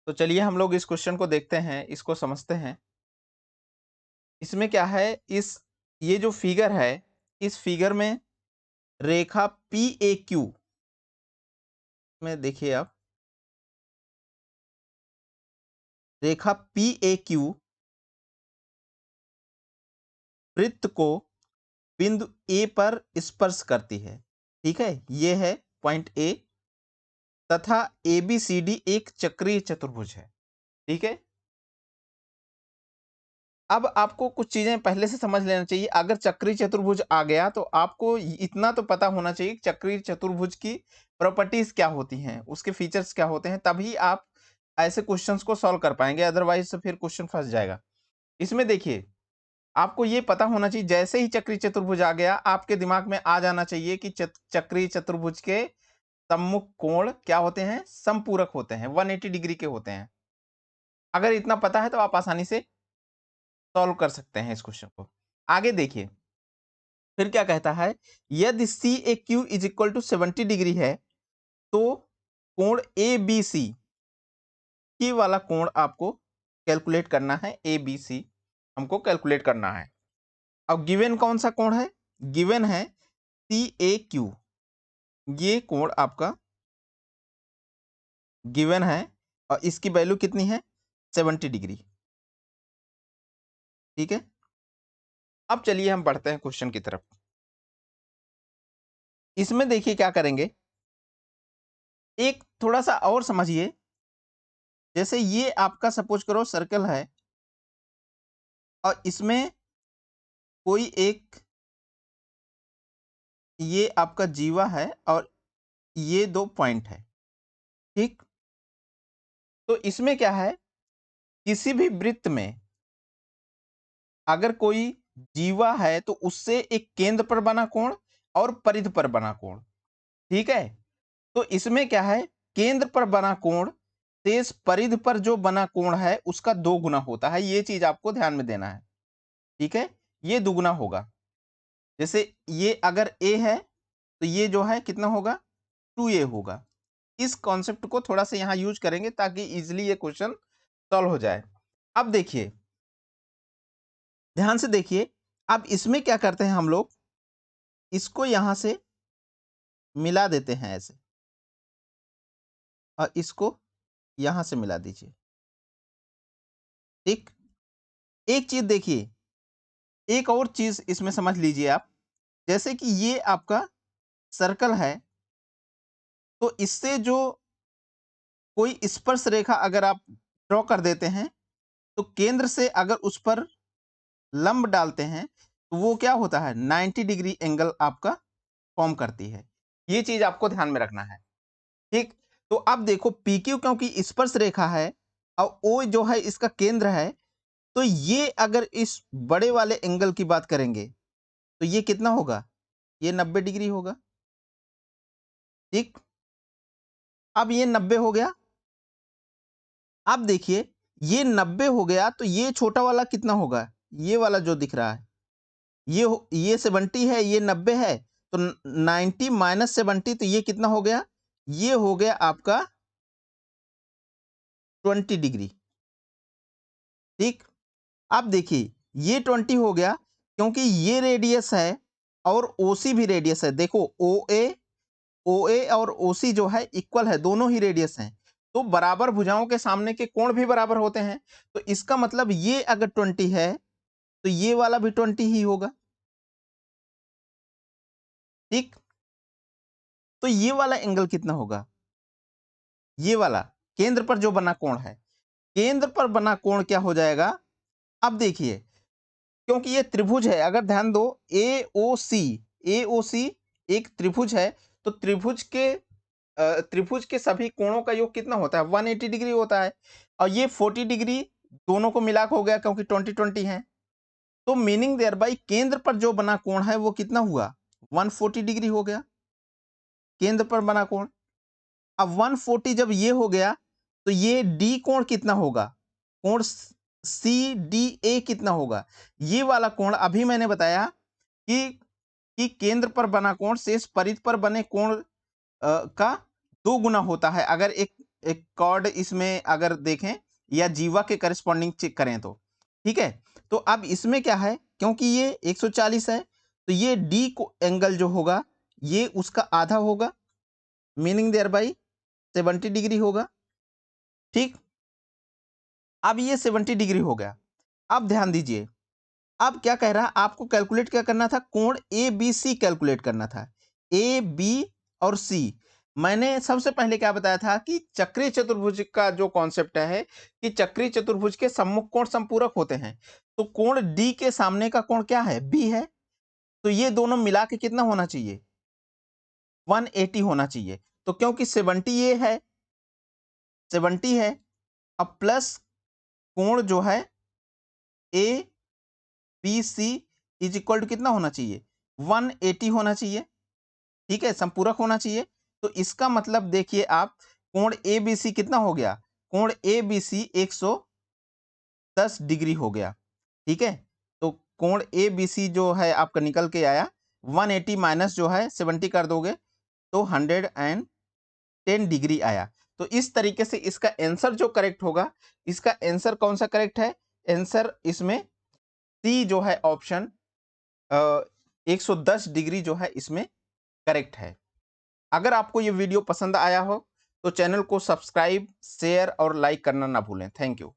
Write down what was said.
तो चलिए हम लोग इस क्वेश्चन को देखते हैं, इसको समझते हैं। इसमें क्या है, ये जो फिगर है, इस फिगर में रेखा पी ए क्यू में देखिए आप, रेखा पी ए क्यू वृत्त को बिंदु ए पर स्पर्श करती है। ठीक है, ये है पॉइंट ए, तथा ए बी सी डी एक चक्रीय चतुर्भुज है। ठीक है, अब आपको कुछ चीजें पहले से समझ लेना चाहिए। अगर चक्रीय चतुर्भुज आ गया तो आपको इतना तो पता होना चाहिए कि चक्रीय चतुर्भुज की प्रॉपर्टीज क्या होती हैं, उसके फीचर्स क्या होते हैं, तभी आप ऐसे क्वेश्चंस को सॉल्व कर पाएंगे, अदरवाइज से फिर क्वेश्चन फंस जाएगा। इसमें देखिए, आपको ये पता होना चाहिए, जैसे ही चक्रीय चतुर्भुज आ गया आपके दिमाग में आ जाना चाहिए कि चक्रीय चतुर्भुज के सम्मुख कोण क्या होते हैं, समपूरक होते हैं, 180 डिग्री के होते हैं। अगर इतना पता है तो आप आसानी से सॉल्व कर सकते हैं इस क्वेश्चन को। आगे देखिए, फिर क्या कहता है, यदि C A Q is equal to 70 degree है तो कोण ए बी सी की वाला कोण आपको कैलकुलेट करना है। ए बी सी हमको कैलकुलेट करना है। अब गिवन कौन सा कोण है, गिवन है सी ए क्यू, ये कोण आपका गिवन है और इसकी वैल्यू कितनी है, 70 डिग्री। ठीक है, अब चलिए हम बढ़ते हैं क्वेश्चन की तरफ। इसमें देखिए क्या करेंगे, एक थोड़ा सा और समझिए। जैसे ये आपका सपोज करो सर्कल है और इसमें कोई एक, ये आपका जीवा है और ये दो पॉइंट है। ठीक, तो इसमें क्या है, किसी भी वृत्त में अगर कोई जीवा है तो उससे एक केंद्र पर बना कोण और परिधि पर बना कोण। ठीक है, तो इसमें क्या है, केंद्र पर बना कोण शेष परिधि पर जो बना कोण है उसका 2 गुना होता है। ये चीज आपको ध्यान में देना है। ठीक है, ये दुगुना होगा। जैसे ये अगर ए है तो ये जो है कितना होगा, 2a होगा। इस कॉन्सेप्ट को थोड़ा सा यहां यूज करेंगे ताकि इजिली ये क्वेश्चन सॉल्व हो जाए। अब देखिए, ध्यान से देखिए, अब इसमें क्या करते हैं हम लोग, इसको यहां से मिला देते हैं ऐसे और इसको यहां से मिला दीजिए। ठीक, एक चीज देखिए, एक और चीज इसमें समझ लीजिए आप। जैसे कि ये आपका सर्कल है, तो इससे जो कोई स्पर्श रेखा अगर आप ड्रॉ कर देते हैं तो केंद्र से अगर उस पर लंब डालते हैं तो वो क्या होता है, 90 डिग्री एंगल आपका फॉर्म करती है। ये चीज आपको ध्यान में रखना है। ठीक, तो अब देखो PQ क्योंकि स्पर्श रेखा है और O जो है इसका केंद्र है, तो ये अगर इस बड़े वाले एंगल की बात करेंगे तो ये कितना होगा, ये 90 डिग्री होगा। ठीक, अब ये 90 हो गया। अब देखिए, ये 90 हो गया तो ये छोटा वाला कितना होगा, ये वाला जो दिख रहा है, ये 70 है, ये 90 है, तो 90 माइनस 70, तो ये कितना हो गया, ये हो गया आपका 20 डिग्री। ठीक, अब देखिए ये 20 हो गया क्योंकि ये रेडियस है और ओसी भी रेडियस है। देखो ओए और ओसी जो है इक्वल है, दोनों ही रेडियस हैं, तो बराबर भुजाओं के सामने के कोण भी बराबर होते हैं। तो इसका मतलब ये अगर 20 है तो ये वाला भी 20 ही होगा। ठीक, तो ये वाला एंगल कितना होगा, ये वाला केंद्र पर जो बना कोण है, केंद्र पर बना कोण क्या हो जाएगा। अब देखिए, क्योंकि ये त्रिभुज है, अगर ध्यान दो, ए ओ सी एक त्रिभुज है, तो त्रिभुज के सभी कोणों का योग कितना होता है, 180 डिग्री होता है। और ये 40 डिग्री दोनों को मिला हो गया क्योंकि 20-20 है। तो मीनिंग देयर बाई केंद्र पर जो बना कोण है वो कितना हुआ, 140 डिग्री हो गया केंद्र पर बना कोण। अब 140 जब ये हो गया तो ये डी कोण कितना होगा, कोण सी डी ए कितना होगा, ये वाला कोण अभी मैंने बताया कि केंद्र पर बना कोण शेष परिधि पर बने कोण का 2 गुना होता है। अगर एक एक कॉर्ड इसमें अगर देखें या जीवा के करस्पॉन्डिंग चेक करें तो ठीक है। तो अब इसमें क्या है, क्योंकि ये 140 है तो ये डी को एंगल जो होगा ये उसका आधा होगा, मीनिंग देयर बाई 70 डिग्री होगा। ठीक, अब ये 70 डिग्री हो गया। अब ध्यान दीजिए, अब क्या कह रहा है आपको, कैलकुलेट क्या करना था, कोण ए बी सी कैलकुलेट करना था। ए बी और सी, मैंने सबसे पहले क्या बताया था कि चक्रीय चतुर्भुज का जो कॉन्सेप्ट है कि चक्रीय चतुर्भुज के सम्मुख कोण संपूरक होते हैं। तो कोण डी के सामने का कोण क्या है, बी है। तो ये दोनों मिला के कितना होना चाहिए, 180 होना चाहिए। तो क्योंकि 70 ये है, 70 है, अब प्लस कोण जो है A B C is equal to कितना होना चाहिए, 180 होना चाहिए। ठीक है, संपूरक होना चाहिए। तो इसका मतलब देखिए आप, कोण ए बी सी कितना हो गया, कोण ए बी सी 110 डिग्री हो गया। ठीक है, तो कोण ए बी सी जो है आपका निकल के आया 180 माइनस जो है 70 कर दोगे तो 110 डिग्री आया। तो इस तरीके से इसका आंसर जो करेक्ट होगा, इसका आंसर कौन सा करेक्ट है, आंसर इसमें सी जो है ऑप्शन 110 डिग्री जो है इसमें करेक्ट है। अगर आपको ये वीडियो पसंद आया हो तो चैनल को सब्सक्राइब, शेयर और लाइक करना ना भूलें। Thank you.